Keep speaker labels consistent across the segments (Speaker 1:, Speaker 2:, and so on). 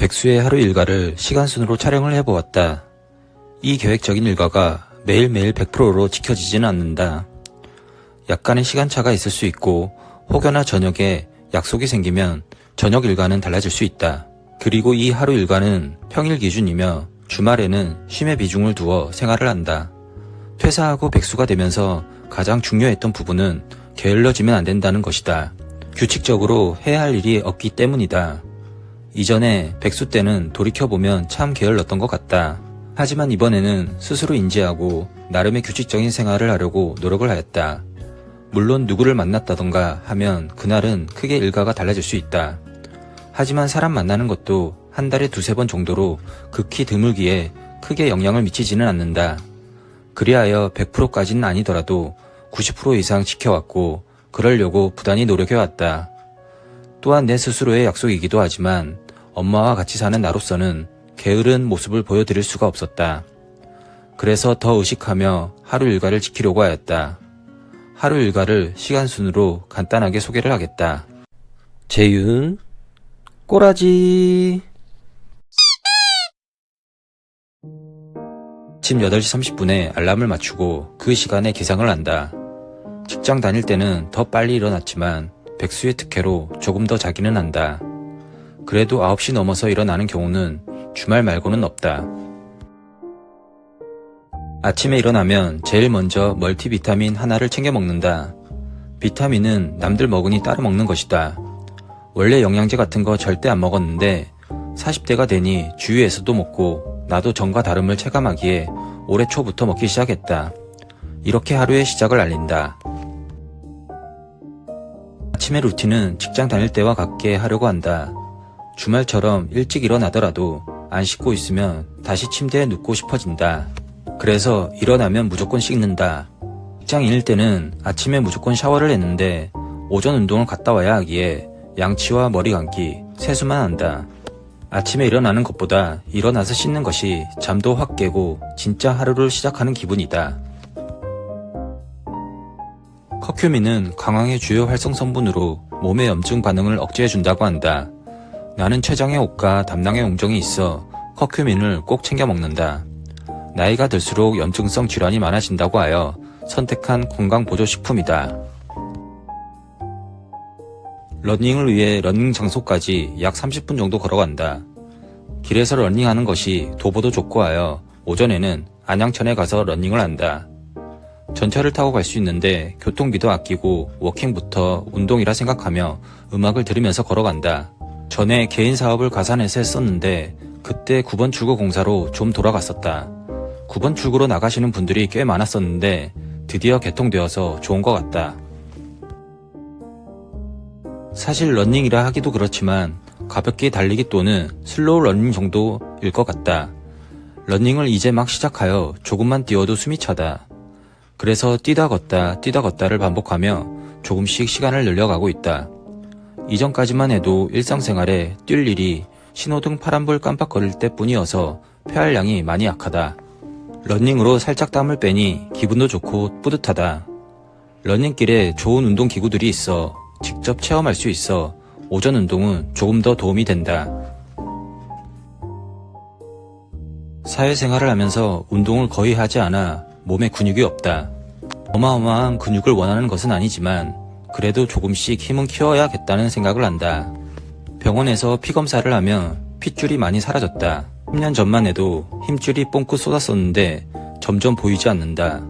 Speaker 1: 백수의 하루 일과를 시간순으로 촬영을 해보았다. 이 계획적인 일과가 매일매일 100%로 지켜지지는 않는다. 약간의 시간차가 있을 수 있고 혹여나 저녁에 약속이 생기면 저녁 일과는 달라질 수 있다. 그리고 이 하루 일과는 평일 기준이며 주말에는 쉼의 비중을 두어 생활을 한다. 퇴사하고 백수가 되면서 가장 중요했던 부분은 게을러지면 안 된다는 것이다. 규칙적으로 해야 할 일이 없기 때문이다. 이전에 백수 때는 돌이켜보면 참 게을렀던 것 같다. 하지만 이번에는 스스로 인지하고 나름의 규칙적인 생활을 하려고 노력을 하였다. 물론 누구를 만났다던가 하면 그날은 크게 일과가 달라질 수 있다. 하지만 사람 만나는 것도 한 달에 2-3번 정도로 극히 드물기에 크게 영향을 미치지는 않는다. 그리하여 100%까지는 아니더라도 90% 이상 지켜왔고 그러려고 부단히 노력해왔다. 또한 내 스스로의 약속이기도 하지만 엄마와 같이 사는 나로서는 게으른 모습을 보여드릴 수가 없었다. 그래서 더 의식하며 하루 일과를 지키려고 하였다. 하루 일과를 시간순으로 간단하게 소개를 하겠다. 재윤, 꼬라지. 아침 8시 30분에 알람을 맞추고 그 시간에 기상을 한다. 직장 다닐 때는 더 빨리 일어났지만 백수의 특혜로 조금 더 자기는 한다. 그래도 9시 넘어서 일어나는 경우는 주말 말고는 없다. 아침에 일어나면 제일 먼저 멀티비타민 하나를 챙겨 먹는다. 비타민은 남들 먹으니 따로 먹는 것이다. 원래 영양제 같은 거 절대 안 먹었는데 40대가 되니 주위에서도 먹고 나도 전과 다름을 체감하기에 올해 초부터 먹기 시작했다. 이렇게 하루의 시작을 알린다. 아침의 루틴은 직장 다닐 때와 같게 하려고 한다. 주말처럼 일찍 일어나더라도 안 씻고 있으면 다시 침대에 눕고 싶어진다. 그래서 일어나면 무조건 씻는다. 직장인일 때는 아침에 무조건 샤워를 했는데 오전 운동을 갔다 와야 하기에 양치와 머리 감기, 세수만 한다. 아침에 일어나는 것보다 일어나서 씻는 것이 잠도 확 깨고 진짜 하루를 시작하는 기분이다. 커큐민은 강황의 주요 활성 성분으로 몸의 염증 반응을 억제해준다고 한다. 나는 췌장에 혹과 담낭에 용종이 있어 커큐민을 꼭 챙겨 먹는다. 나이가 들수록 염증성 질환이 많아진다고 하여 선택한 건강보조식품이다. 러닝을 위해 러닝 장소까지 약 30분 정도 걸어간다. 길에서 러닝하는 것이 도보도 좋고 하여 오전에는 안양천에 가서 러닝을 한다. 전철을 타고 갈 수 있는데 교통비도 아끼고 워킹부터 운동이라 생각하며 음악을 들으면서 걸어간다. 전에 개인 사업을 가산해서 했었는데 그때 9번 출구 공사로 좀 돌아갔었다. 9번 출구로 나가시는 분들이 꽤 많았었는데 드디어 개통되어서 좋은 것 같다. 사실 러닝이라 하기도 그렇지만 가볍게 달리기 또는 슬로우 러닝 정도일 것 같다. 러닝을 이제 막 시작하여 조금만 뛰어도 숨이 차다. 그래서 뛰다 걷다를 반복하며 조금씩 시간을 늘려가고 있다. 이전까지만 해도 일상생활에 뛸 일이 신호등 파란불 깜빡거릴 때뿐이어서 폐활량이 많이 약하다. 러닝으로 살짝 땀을 빼니 기분도 좋고 뿌듯하다. 러닝길에 좋은 운동기구들이 있어 직접 체험할 수 있어 오전 운동은 조금 더 도움이 된다. 사회생활을 하면서 운동을 거의 하지 않아 몸에 근육이 없다. 어마어마한 근육을 원하는 것은 아니지만 그래도 조금씩 힘은 키워야겠다는 생각을 한다. 병원에서 피검사를 하면 핏줄이 많이 사라졌다. 10년 전만 해도 힘줄이 뻥긋 쏟았었는데 점점 보이지 않는다.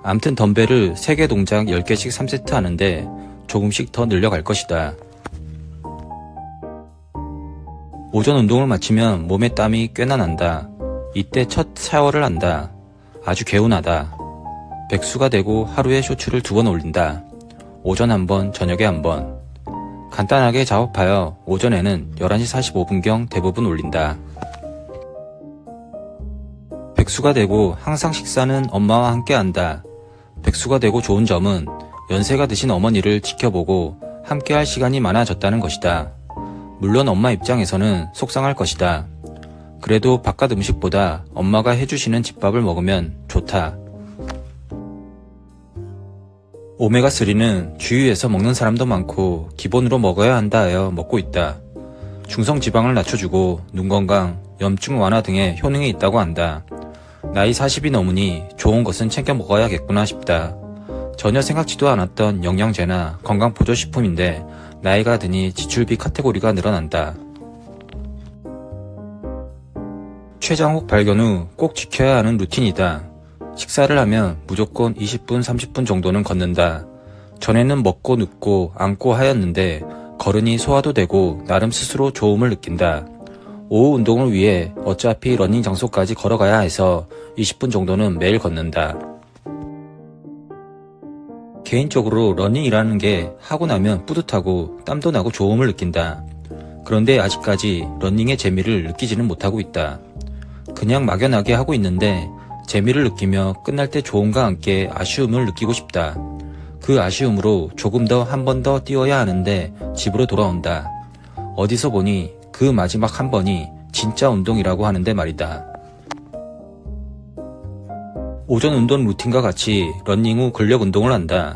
Speaker 1: 암튼 덤벨을 3개 동작 10개씩 3세트 하는데 조금씩 더 늘려갈 것이다. 오전 운동을 마치면 몸에 땀이 꽤나 난다. 이때 첫 샤워를 한다. 아주 개운하다. 백수가 되고 하루에 쇼츠를 2번 올린다. 오전 1번, 저녁에 1번. 간단하게 작업하여 오전에는 11시 45분경 대부분 올린다. 백수가 되고 항상 식사는 엄마와 함께 한다. 백수가 되고 좋은 점은 연세가 드신 어머니를 지켜보고 함께 할 시간이 많아졌다는 것이다. 물론 엄마 입장에서는 속상할 것이다. 그래도 바깥 음식보다 엄마가 해주시는 집밥을 먹으면 좋다. 오메가3는 주위에서 먹는 사람도 많고 기본으로 먹어야 한다 하여 먹고 있다. 중성지방을 낮춰주고 눈 건강, 염증 완화 등의 효능이 있다고 한다. 나이 40이 넘으니 좋은 것은 챙겨 먹어야겠구나 싶다. 전혀 생각지도 않았던 영양제나 건강보조식품인데 나이가 드니 지출비 카테고리가 늘어난다. 췌장혹 발견 후 꼭 지켜야 하는 루틴이다. 식사를 하면 무조건 20분, 30분 정도는 걷는다. 전에는 먹고 눕고 앉고 하였는데 걸으니 소화도 되고 나름 스스로 좋음을 느낀다. 오후 운동을 위해 어차피 러닝 장소까지 걸어가야 해서 20분 정도는 매일 걷는다. 개인적으로 러닝이라는 게 하고 나면 뿌듯하고 땀도 나고 좋음을 느낀다. 그런데 아직까지 러닝의 재미를 느끼지는 못하고 있다. 그냥 막연하게 하고 있는데 재미를 느끼며 끝날 때 좋음과 함께 아쉬움을 느끼고 싶다. 그 아쉬움으로 조금 더 한 번 더 뛰어야 하는데 집으로 돌아온다. 어디서 보니 그 마지막 한 번이 진짜 운동이라고 하는데 말이다. 오전 운동 루틴과 같이 러닝 후 근력 운동을 한다.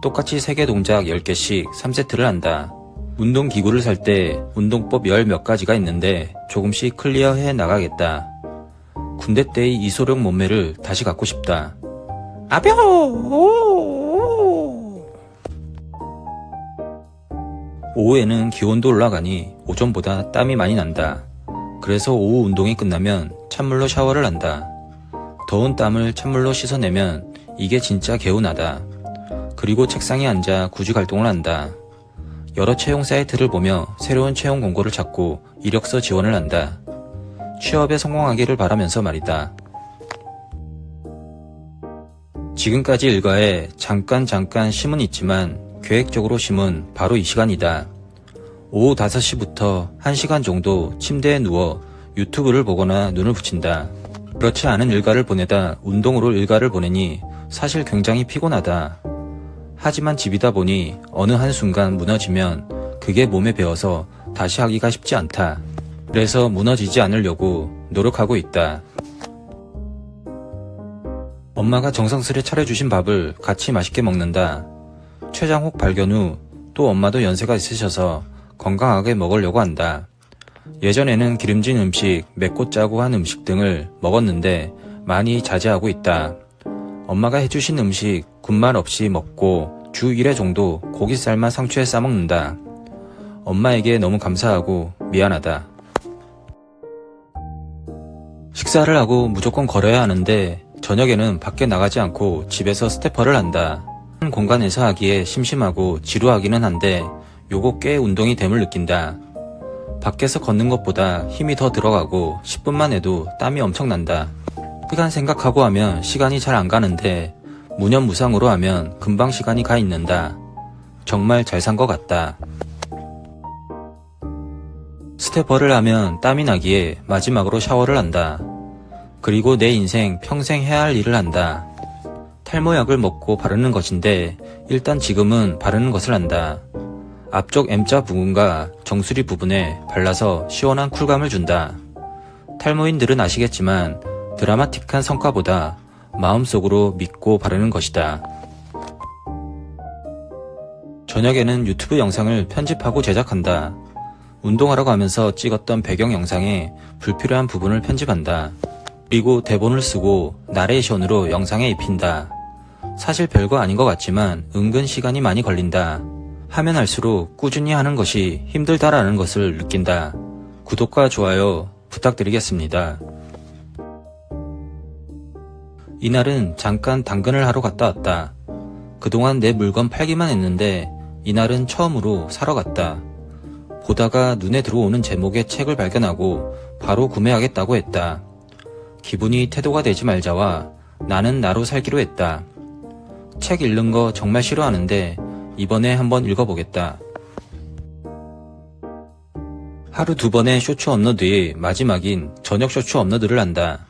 Speaker 1: 똑같이 3개 동작 10개씩 3세트를 한다. 운동기구를 살 때 운동법 10 몇 가지가 있는데 조금씩 클리어해 나가겠다. 군대 때의 이소룡 몸매를 다시 갖고 싶다. 아벼! 오후에는 기온도 올라가니 오전보다 땀이 많이 난다. 그래서 오후 운동이 끝나면 찬물로 샤워를 한다. 더운 땀을 찬물로 씻어내면 이게 진짜 개운하다. 그리고 책상에 앉아 구직 활동을 한다. 여러 채용 사이트를 보며 새로운 채용 공고를 찾고 이력서 지원을 한다. 취업에 성공하기를 바라면서 말이다. 지금까지 일과에 잠깐 쉼은 있지만 계획적으로 쉼은 바로 이 시간이다. 오후 5시부터 1시간 정도 침대에 누워 유튜브를 보거나 눈을 붙인다. 그렇지 않은 일과를 보내다 운동으로 일과를 보내니 사실 굉장히 피곤하다. 하지만 집이다 보니 어느 한순간 무너지면 그게 몸에 배어서 다시 하기가 쉽지 않다. 그래서 무너지지 않으려고 노력하고 있다. 엄마가 정성스레 차려주신 밥을 같이 맛있게 먹는다. 췌장혹 발견 후 또 엄마도 연세가 있으셔서 건강하게 먹으려고 한다. 예전에는 기름진 음식, 맵고 짜고 한 음식 등을 먹었는데 많이 자제하고 있다. 엄마가 해주신 음식 군말 없이 먹고 주 1회 정도 고기 삶아 상추에 싸먹는다. 엄마에게 너무 감사하고 미안하다. 식사를 하고 무조건 걸어야 하는데 저녁에는 밖에 나가지 않고 집에서 스태퍼를 한다. 한 공간에서 하기에 심심하고 지루하기는 한데 요거 꽤 운동이 됨을 느낀다. 밖에서 걷는 것보다 힘이 더 들어가고 10분만 해도 땀이 엄청난다. 시간 생각하고 하면 시간이 잘 안 가는데 무념무상으로 하면 금방 시간이 가 있는다. 정말 잘 산 것 같다. 스태퍼를 하면 땀이 나기에 마지막으로 샤워를 한다. 그리고 내 인생 평생 해야 할 일을 한다. 탈모약을 먹고 바르는 것인데 일단 지금은 바르는 것을 한다. 앞쪽 M자 부분과 정수리 부분에 발라서 시원한 쿨감을 준다. 탈모인들은 아시겠지만 드라마틱한 성과보다 마음속으로 믿고 바르는 것이다. 저녁에는 유튜브 영상을 편집하고 제작한다. 운동하러 가면서 찍었던 배경 영상에 불필요한 부분을 편집한다. 그리고 대본을 쓰고 나레이션으로 영상에 입힌다. 사실 별거 아닌 것 같지만 은근 시간이 많이 걸린다. 하면 할수록 꾸준히 하는 것이 힘들다라는 것을 느낀다. 구독과 좋아요 부탁드리겠습니다. 이날은 잠깐 당근을 하러 갔다 왔다. 그동안 내 물건 팔기만 했는데 이날은 처음으로 사러 갔다. 보다가 눈에 들어오는 제목의 책을 발견하고 바로 구매하겠다고 했다. 기분이 태도가 되지 말자와 나는 나로 살기로 했다. 책 읽는 거 정말 싫어하는데 이번에 한번 읽어보겠다. 하루 2번의 쇼츠 업로드의 마지막인 저녁 쇼츠 업로드를 한다.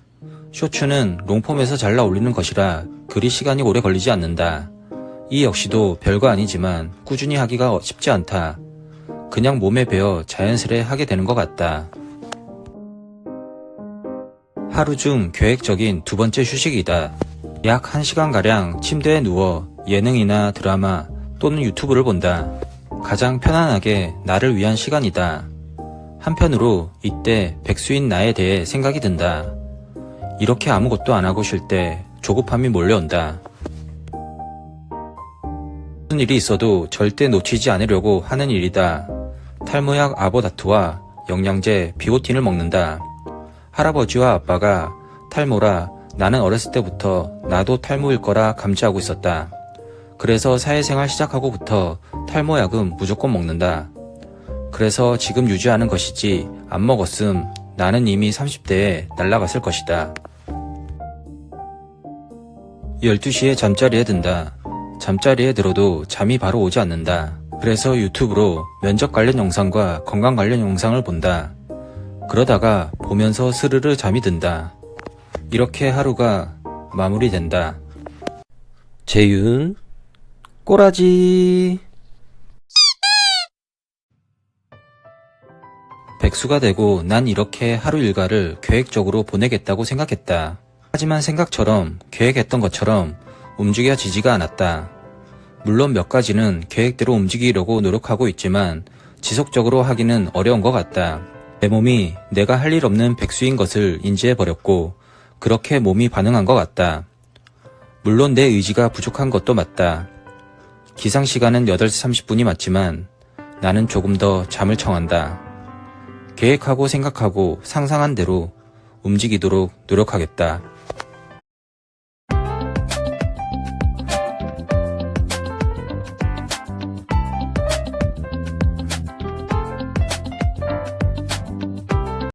Speaker 1: 쇼츠는 롱폼에서 잘 나올리는 것이라 그리 시간이 오래 걸리지 않는다. 이 역시도 별거 아니지만 꾸준히 하기가 쉽지 않다. 그냥 몸에 배어 자연스레 하게 되는 것 같다. 하루 중 계획적인 2번째 휴식이다. 약 1시간가량 침대에 누워 예능이나 드라마 또는 유튜브를 본다. 가장 편안하게 나를 위한 시간이다. 한편으로 이때 백수인 나에 대해 생각이 든다. 이렇게 아무것도 안 하고 쉴 때 조급함이 몰려온다. 무슨 일이 있어도 절대 놓치지 않으려고 하는 일이다. 탈모약 아보다트와 영양제 비오틴을 먹는다. 할아버지와 아빠가 탈모라 나는 어렸을 때부터 나도 탈모일 거라 감지하고 있었다. 그래서 사회생활 시작하고부터 탈모약은 무조건 먹는다. 그래서 지금 유지하는 것이지 안 먹었음 나는 이미 30대에 날아갔을 것이다. 12시에 잠자리에 든다. 잠자리에 들어도 잠이 바로 오지 않는다. 그래서 유튜브로 면접 관련 영상과 건강 관련 영상을 본다. 그러다가 보면서 스르르 잠이 든다. 이렇게 하루가 마무리된다. 재윤, 꼬라지. 백수가 되고 난 이렇게 하루 일과를 계획적으로 보내겠다고 생각했다. 하지만 생각처럼 계획했던 것처럼 움직여지지가 않았다. 물론 몇 가지는 계획대로 움직이려고 노력하고 있지만 지속적으로 하기는 어려운 것 같다. 내 몸이 내가 할 일 없는 백수인 것을 인지해버렸고 그렇게 몸이 반응한 것 같다. 물론 내 의지가 부족한 것도 맞다. 기상시간은 8시 30분이 맞지만 나는 조금 더 잠을 청한다. 계획하고 생각하고 상상한 대로 움직이도록 노력하겠다.